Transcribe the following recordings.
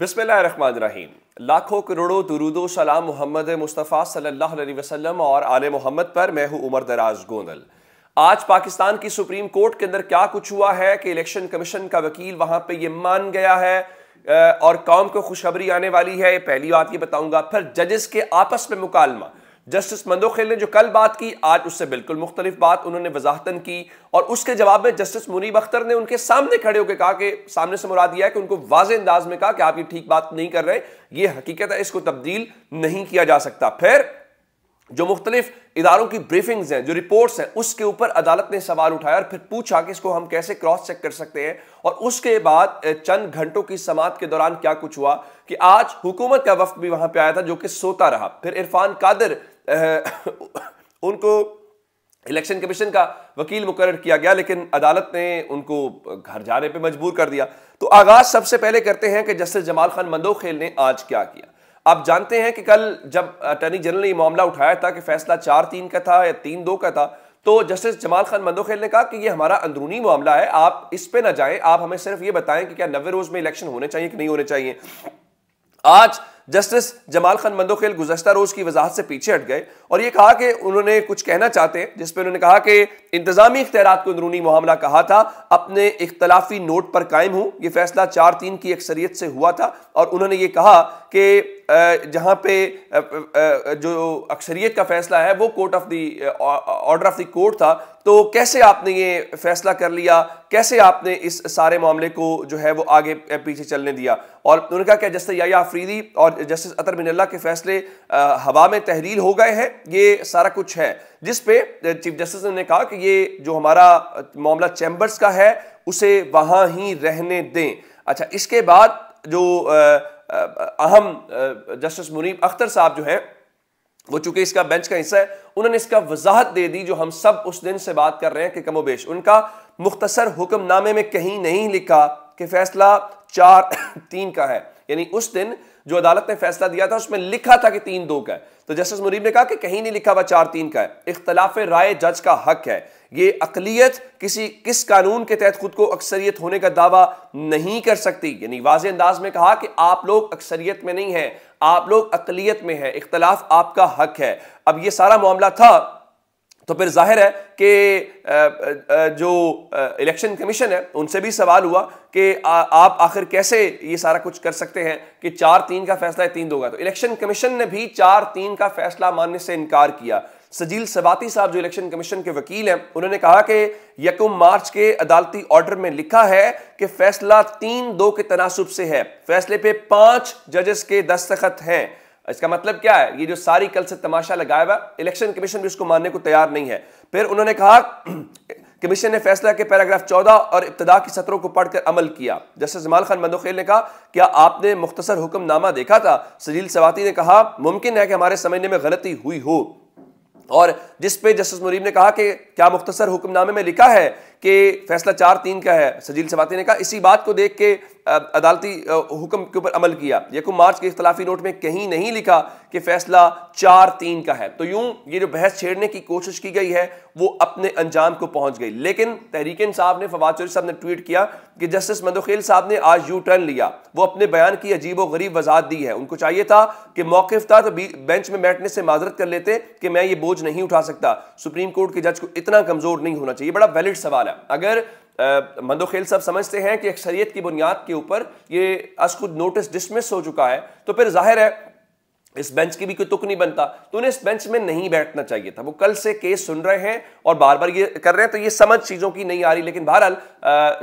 बिस्मिल्लाहिर्रहमानिर्रहीम। लाखों करोड़ों दुरूदो सलाम मोहम्मद मुस्तफ़ा सल्लल्लाहु अलैहि वसल्लम और आले मोहम्मद पर। मैं हूं उमर दराज गोंदल। आज पाकिस्तान की सुप्रीम कोर्ट के अंदर क्या कुछ हुआ है कि इलेक्शन कमीशन का वकील वहां पे ये मान गया है और कौम को खुशखबरी आने वाली है। पहली बात ये बताऊंगा। फिर जजेस के आपस में मुकालमा, जस्टिस मंदोखेल ने जो कल बात की आज उससे बिल्कुल मुख्तलिफ बात उन्होंने वजाहतन की और उसके जवाब में जस्टिस मुनीब अख्तर ने उनके सामने खड़े होकर कहा कि सामने से मुराद यह है कि उनको वाज़ेह अंदाज में कहा कि आप ये ठीक बात नहीं कर रहे, ये हकीकत है, इसको तब्दील नहीं किया जा सकता। फिर जो मुख्तलिफ इदारों की ब्रीफिंग्स हैं, जो रिपोर्ट्स हैं, उसके ऊपर अदालत ने सवाल उठाया और फिर पूछा कि इसको हम कैसे क्रॉस चेक कर सकते हैं। और उसके बाद चंद घंटों की समाअत के दौरान क्या कुछ हुआ कि आज हुकूमत का वफ्द भी वहां पे आया था जो कि सोता रहा। फिर इरफान कादिर उनको इलेक्शन कमीशन का वकील मुकर्रर किया गया, लेकिन अदालत ने उनको घर जाने पे मजबूर कर दिया। तो आगाज सबसे पहले करते हैं कि जस्टिस जमाल खान मंदोखेल ने आज क्या किया। आप जानते हैं कि कल जब अटॉर्नी जनरल ने यह मामला उठाया था कि फैसला 4-3 का था या 3-2 का था, तो जस्टिस जमाल खान मंदोखेल ने कहा कि यह हमारा अंदरूनी मामला है, आप इस पे ना जाएं, आप हमें सिर्फ ये बताएं कि क्या 90 रोज में इलेक्शन होने चाहिए कि नहीं होने चाहिए। आज जस्टिस जमाल खान मंदोखेल गुज़श्ता रोज की वजाहत से पीछे हट गए और यह कहा कि उन्होंने कुछ कहना चाहते हैं, जिसपे उन्होंने कहा कि इंतजामी इख्तियारात को अंदरूनी मामला कहा था, अपने इख्तलाफी नोट पर कायम हूं, यह फैसला 4-3 की अक्सरियत से हुआ था। और उन्होंने ये कहा कि जहां पे जो अक्सरियत का फैसला है वो court of the order of the court था, तो कैसे आपने ये फैसला कर लिया, कैसे आपने इस सारे मामले को जो है वो आगे पीछे चलने दिया। और उन्होंने कहा कि जस्टिस याया अफरीदी और जस्टिस अतर बिन के फैसले हवा में तहरीर हो गए हैं, ये सारा कुछ है। जिस पे चीफ जस्टिस ने कहा कि ये जो हमारा मामला चैम्बर्स का है उसे वहां ही रहने दें। अच्छा, इसके बाद जो अहम जस्टिस मुनीब अख्तर साहब जो है वो चूंकि इसका बेंच का हिस्सा है, उन्होंने इसका वजाहत दे दी जो हम सब उस दिन से बात कर रहे हैं कि कमोबेश उनका मुख्तसर हुक्मनामे में कहीं नहीं लिखा कि फैसला 4-3 का है। यानी उस दिन जो अदालत ने फैसला दिया था उसमें लिखा था कि 3-2 का है, तो जस्टिस मुनीब ने कहा कि कहीं नहीं लिखा हुआ 4-3 का है। इख्तलाफ राय जज का हक है, ये अकलियत किस कानून के तहत खुद को अक्सरियत होने का दावा नहीं कर सकती। यानी वाज़े अंदाज में कहा कि आप लोग अक्सरियत में नहीं हैं, आप लोग अकलियत में हैं, इख्तलाफ आपका हक है। अब ये सारा मामला था तो फिर जाहिर है कि जो इलेक्शन कमीशन है उनसे भी सवाल हुआ कि आप आखिर कैसे ये सारा कुछ कर सकते हैं कि 4-3 का फैसला है 3-2 का। तो इलेक्शन कमीशन ने भी 4-3 का फैसला मानने से इनकार किया। सजील सबाती साहब जो इलेक्शन कमीशन के वकील हैं, उन्होंने कहा कि 1 मार्च के अदालती ऑर्डर में लिखा है कि फैसला 3-2 के तनासुब से है, फैसले पे 5 जजेस के दस्तखत हैं। इसका मतलब क्या है, ये जो सारी कल से तमाशा लगाया हुआ, इलेक्शन कमीशन भी उसको मानने को तैयार नहीं है। फिर उन्होंने कहा कमीशन ने फैसला के पैराग्राफ 14 और इब्तिदा की सत्रों को पढ़कर अमल किया। जस्टिस जमाल खान मंदोखेल ने कहा, क्या आपने मुख्तसर हुक्मनामा देखा था? सजील सवाती ने कहा, मुमकिन है कि हमारे समझने में गलती हुई हो। और जिस पे जस्टिस मुनीब ने कहा कि क्या मुख्तसर हुक्मनामे में लिखा है कि फैसला 4-3 का है? सजील सवाती ने कहा, इसी बात को देख के अदालती हुक्म के ऊपर अमल किया। 1 मार्च के इख्तलाफी नोट में कहीं नहीं लिखा कि फैसला 4-3 का है। तो यूं ये जो बहस छेड़ने की कोशिश की गई है वो अपने अंजाम को पहुंच गई। लेकिन तहरीक इंसाफ ने, फवाद चौधरी साहब ने ट्वीट किया कि जस्टिस मंदोखेल साहब ने आज यू टर्न लिया, वो अपने बयान की अजीबो गरीब वजाहत दी है। उनको चाहिए था कि मौकिफ था तो बेंच में बैठने से माजरत कर लेते कि मैं ये बोझ नहीं उठा सकता। सुप्रीम कोर्ट के जज को इतना कमजोर नहीं होना चाहिए। बड़ा वैलिड सवाल है। अगर मंदोखेल साहब समझते हैं कि अक्सरियत की बुनियाद के ऊपर ये आज खुद नोटिस डिसमिस हो चुका है, तो फिर जाहिर है इस बेंच की भी कोई तुक नहीं बनता, तो उन्हें इस बेंच में नहीं बैठना चाहिए था। वो कल से केस सुन रहे हैं और बार बार ये कर रहे हैं, तो ये समझ चीजों की नहीं आ रही। लेकिन बहरहाल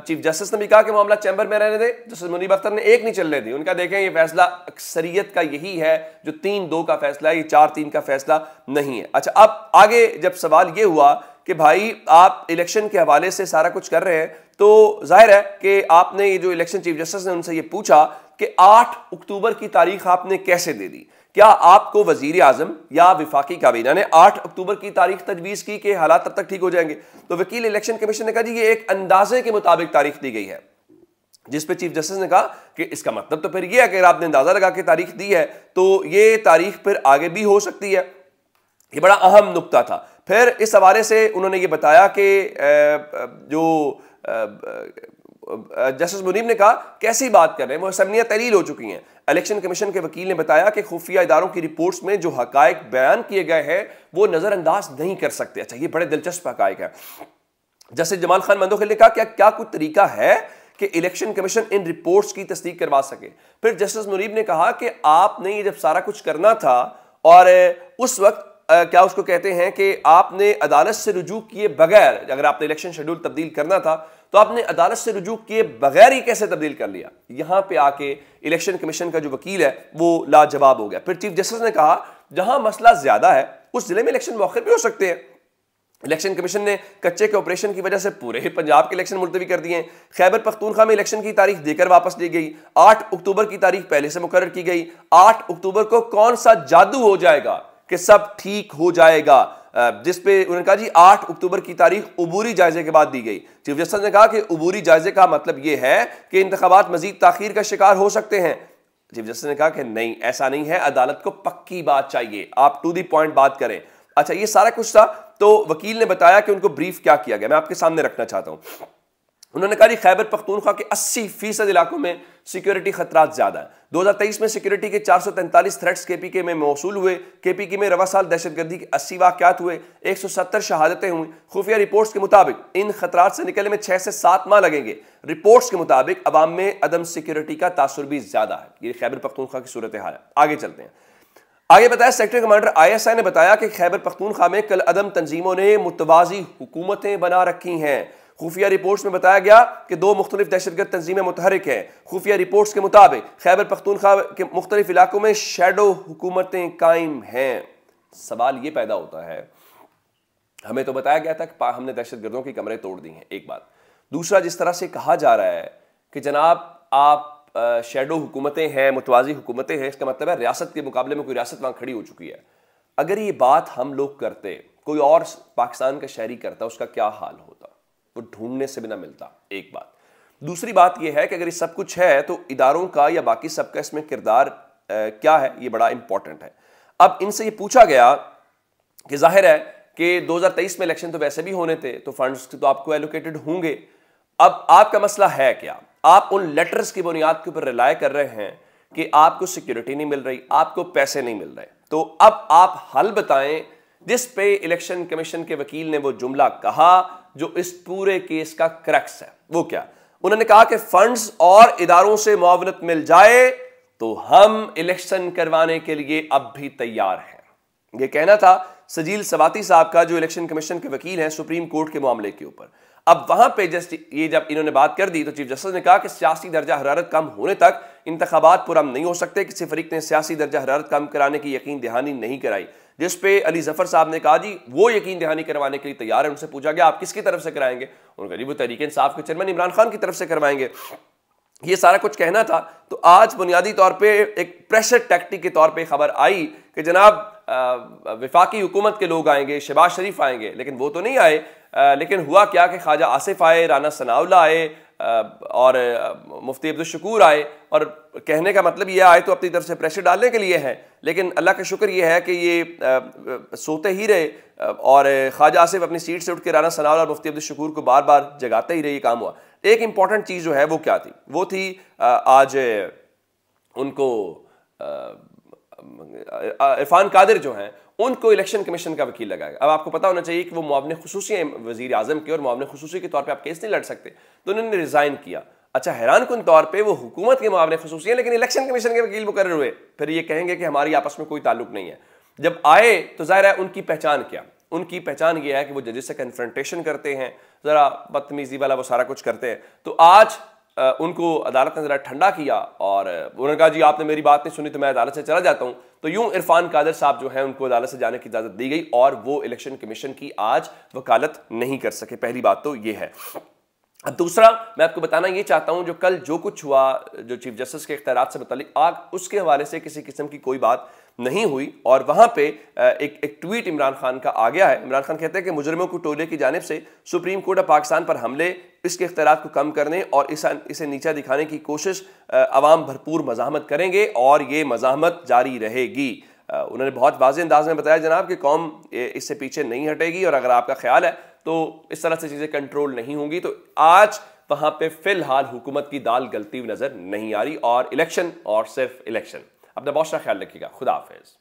चीफ जस्टिस ने भी कहा कि मामला चैम्बर में रहने दे। जस्टिस मुनीब अख्तर ने एक नहीं चलने दी। उनका देखें ये फैसला अक्सरियत का यही है, जो 3-2 का फैसला है, ये 4-3 का फैसला नहीं है। अच्छा, अब आगे जब सवाल ये हुआ कि भाई आप इलेक्शन के हवाले से सारा कुछ कर रहे हैं, तो जाहिर है कि आपने ये जो इलेक्शन चीफ जस्टिस ने उनसे ये पूछा कि 8 अक्टूबर की तारीख आपने कैसे दे दी? क्या आपको वजीर आजम या विफाकी काबीना ने 8 अक्टूबर की तारीख तजवीज की कि हालात तब तक ठीक हो जाएंगे? तो वकील इलेक्शन कमीशन ने कहा जी ये एक अंदाजे के मुताबिक तारीख दी गई है। जिस पे चीफ जस्टिस ने कहा कि इसका मतलब तो फिर यह है कि अगर आपने अंदाजा लगा के तारीख दी है तो ये तारीख फिर आगे भी हो सकती है। ये बड़ा अहम नुक्ता था। फिर इस हवाले से उन्होंने ये बताया कि जो जस्टिस मुनीब ने कहा कैसी बात कर रहे हैं, वो असम्बलियां तहलील हो चुकी हैं। इलेक्शन कमीशन के वकील ने बताया कि खुफिया इदारों की रिपोर्ट्स में जो हकायक बयान किए गए हैं वो नजरअंदाज नहीं कर सकते। अच्छा, ये बड़े दिलचस्प हकायक है। जस्टिस जमाल खान मंदोखिल ने कहा क्या कोई तरीका है कि इलेक्शन कमीशन इन रिपोर्ट्स की तस्दीक करवा सके। फिर जस्टिस मुनीब ने कहा कि आपने ये जब सारा कुछ करना था और उस वक्त क्या उसको कहते हैं कि आपने अदालत से रुजू किए बगैर, अगर आपने इलेक्शन शेड्यूल तब्दील करना था तो आपने अदालत से रुजू किए बगैर ही कैसे तब्दील कर लिया। यहां पे आके इलेक्शन कमीशन का जो वकील है वो लाजवाब हो गया। फिर चीफ जस्टिस ने कहा जहां मसला ज्यादा है उस जिले में इलेक्शन मौखिर भी हो सकते हैं। इलेक्शन कमीशन ने कच्चे के ऑपरेशन की वजह से पूरे ही पंजाब के इलेक्शन मुलतवी कर दिए। खैबर पख्तूनख्वा में इलेक्शन की तारीख देकर वापस ली गई। 8 अक्टूबर की तारीख पहले से मुकर्रर की गई। 8 अक्टूबर को कौन सा जादू हो जाएगा कि सब ठीक हो जाएगा, जिसपे उन्होंने कहा जी 8 अक्टूबर की तारीख उबूरी जायजे के बाद दी गई। चीफ जस्टिस ने कहा कि उबूरी जायजे का मतलब यह है कि इंतखाबात मजीद ताखीर का शिकार हो सकते हैं। चीफ जस्टिस ने कहा कि नहीं, ऐसा नहीं है, अदालत को पक्की बात चाहिए, आप टू दी पॉइंट बात करें। अच्छा, ये सारा कुछ था। तो वकील ने बताया कि उनको ब्रीफ क्या किया गया, मैं आपके सामने रखना चाहता हूं। उन्होंने कहा खैबर पख्तूनख्वा के 80% इलाकों में सिक्योरिटी खतरात ज्यादा है। 2023 में सिक्योरिटी के 443 थ्रेट्स केपीके में मौसूल हुए। केपीके में रवा साल दहशतगर्दी के 80 वाकयात हुए, 170 शहादतें हुई। खुफिया रिपोर्ट्स के मुताबिक इन खतरात से निकलने में 6 से 7 माह लगेंगे। रिपोर्ट्स के मुताबिक अवाम में अदम सिक्योरिटी का तासुर भी ज्यादा है। ये खैबर पख्तूनख्वा की सूरत हाल है। आगे चलते हैं। आगे बताया सेक्टर कमांडर ISI ने बताया कि खैबर पख्तूनख्वा में कल अदम तंजीमों ने मुतवाजी हुकूमतें बना रखी हैं। खुफिया रिपोर्ट्स में बताया गया कि 2 मुख्तलिफ दहशतगर्द तंजीमें मुतहरिक हैं। खुफिया रिपोर्ट्स के मुताबिक खैबर पख्तूनख्वा के मुख्तलिफ इलाकों में शैडो हुकूमतें कायम हैं। सवाल ये पैदा होता है, हमें तो बताया गया था कि हमने दहशतगर्दों की कमरे तोड़ दी हैं, एक बात। दूसरा, जिस तरह से कहा जा रहा है कि जनाब आप शैडो हुकूमतें हैं, मुतवाजी हुकूमतें हैं, इसका मतलब है रियासत के मुकाबले में कोई रियासत वहां खड़ी हो चुकी है। अगर ये बात हम लोग करते, कोई और पाकिस्तान का शहरी करता, उसका क्या हाल होता, वो ढूंढने से भी ना मिलता। एक बात। दूसरी बात यह है कि अगर ये सब कुछ है तो इदारों का या बाकी सबका इसमें किरदार क्या है, ये बड़ा इंपॉर्टेंट है। अब इनसे ये पूछा गया कि जाहिर है कि 2023 में इलेक्शन तो वैसे भी होने थे, तो फंड्स तो आपको एलोकेटेड होंगे। अब आपका मसला है क्या? आप उन लेटर्स की बुनियाद के ऊपर रिलाय कर रहे हैं कि आपको सिक्योरिटी नहीं मिल रही, आपको पैसे नहीं मिल रहे। तो अब आप हल बताएं जिस पे इलेक्शन कमीशन के वकील ने वो जुमला कहा जो इस पूरे केस का क्रक्स है। वो क्या? उन्होंने कहा कि फंड्स और इदारों से मुआवनत मिल जाए तो हम इलेक्शन करवाने के लिए अब भी तैयार हैं। यह कहना था सजील सवाती साहब का, जो इलेक्शन कमीशन के वकील हैं सुप्रीम कोर्ट के मामले के ऊपर। अब वहां पे ये जब इन्होंने बात कर दी तो चीफ जस्टिस ने कहा कि सियासी दर्जा हरारत कम होने तक इंतखाबात पुरअमन नहीं हो सकते। किसी फरीक ने सियासी दर्जा हरारत कम कराने की यकीन दहानी नहीं कराई, जिस पे अली जफर साहब ने कहा जी वो यकीन दहानी करवाने के लिए तैयार है। उनसे पूछा गया आप किसकी तरफ से कराएंगे, उन्होंने कहा जी वो तहरीक इंसाफ के चेयरमैन इमरान खान की तरफ से करवाएंगे। ये सारा कुछ कहना था। तो आज बुनियादी तौर पे एक प्रेशर टैक्टिक के तौर पे खबर आई कि जनाब विफाकी हुकूमत के लोग आएंगे, शहबाज शरीफ आएंगे, लेकिन वो तो नहीं आए। लेकिन हुआ क्या कि ख्वाजा आसिफ आए, राना सनाउल्लाह आए और मुफ्ती अब्दुल शकूर आए। और कहने का मतलब ये आए तो अपनी तरफ से प्रेशर डालने के लिए है, लेकिन अल्लाह का शुक्र ये है कि ये सोते ही रहे और ख्वाजा आसिफ अपनी सीट से उठ के राना सनाउल्लाह और मुफ्ती अब्दुल शकूर को बार बार जगाते ही रहे। ये काम हुआ। एक इंपॉर्टेंट चीज़ जो है वो क्या थी? वो थी आज उनको इरफान कादिर जो हैं उनको इलेक्शन कमीशन का वकील लगाएगा। अब आपको पता होना चाहिए कि वो मुआवने खुसूसी हैं वजीर आजम के, और मुआवने खुसूसी के तौर पे आप केस नहीं लड़ सकते, तो उन्होंने रिजाइन किया। अच्छा, हैरान कुन तौर पे वो हुकूमत के मुआवने खुसूसी हैं लेकिन इलेक्शन कमीशन के वकील मुकर्रर हुए। फिर ये कहेंगे कि हमारी आपस में कोई ताल्लुक नहीं है। जब आए तो जाहिर है उनकी पहचान क्या? उनकी पहचान ये है कि वो जजेस से कन्फ्रंटेशन करते हैं, जरा बदतमीजी वाला वो सारा कुछ करते हैं। तो आज उनको अदालत ने जरा ठंडा किया और उन्होंने कहा जी आपने मेरी बात नहीं सुनी तो मैं अदालत से चला जाता हूं। तो यूं इरफान कादिर साहब जो है उनको अदालत से जाने की इजाजत दी गई और वो इलेक्शन कमीशन की आज वकालत नहीं कर सके। पहली बात तो ये है। अब दूसरा मैं आपको बताना ये चाहता हूं, जो कल जो कुछ हुआ, जो चीफ जस्टिस के इख्तियारात से मुतालिक आग, उसके हवाले से किसी किस्म की कोई बात नहीं हुई। और वहां पे एक ट्वीट इमरान खान का आ गया है। इमरान खान कहते हैं कि मुजरिमों को टोले की जानिब से सुप्रीम कोर्ट ऑफ पाकिस्तान पर हमले, इसके इख्तियारात को कम करने और इसे नीचा दिखाने की कोशिश अवाम भरपूर मज़ाहमत करेंगे और ये मज़ाहमत जारी रहेगी। उन्होंने बहुत वाज़ेह अंदाज में बताया जनाब कि कौम इससे पीछे नहीं हटेगी और अगर आपका ख्याल है तो इस तरह से चीज़ें कंट्रोल नहीं होंगी। तो आज वहां पे फिलहाल हुकूमत की दाल गलती हुई नजर नहीं आ रही और इलेक्शन और सिर्फ इलेक्शन। अपना बहुत सारा ख्याल रखिएगा। खुदा हाफिज।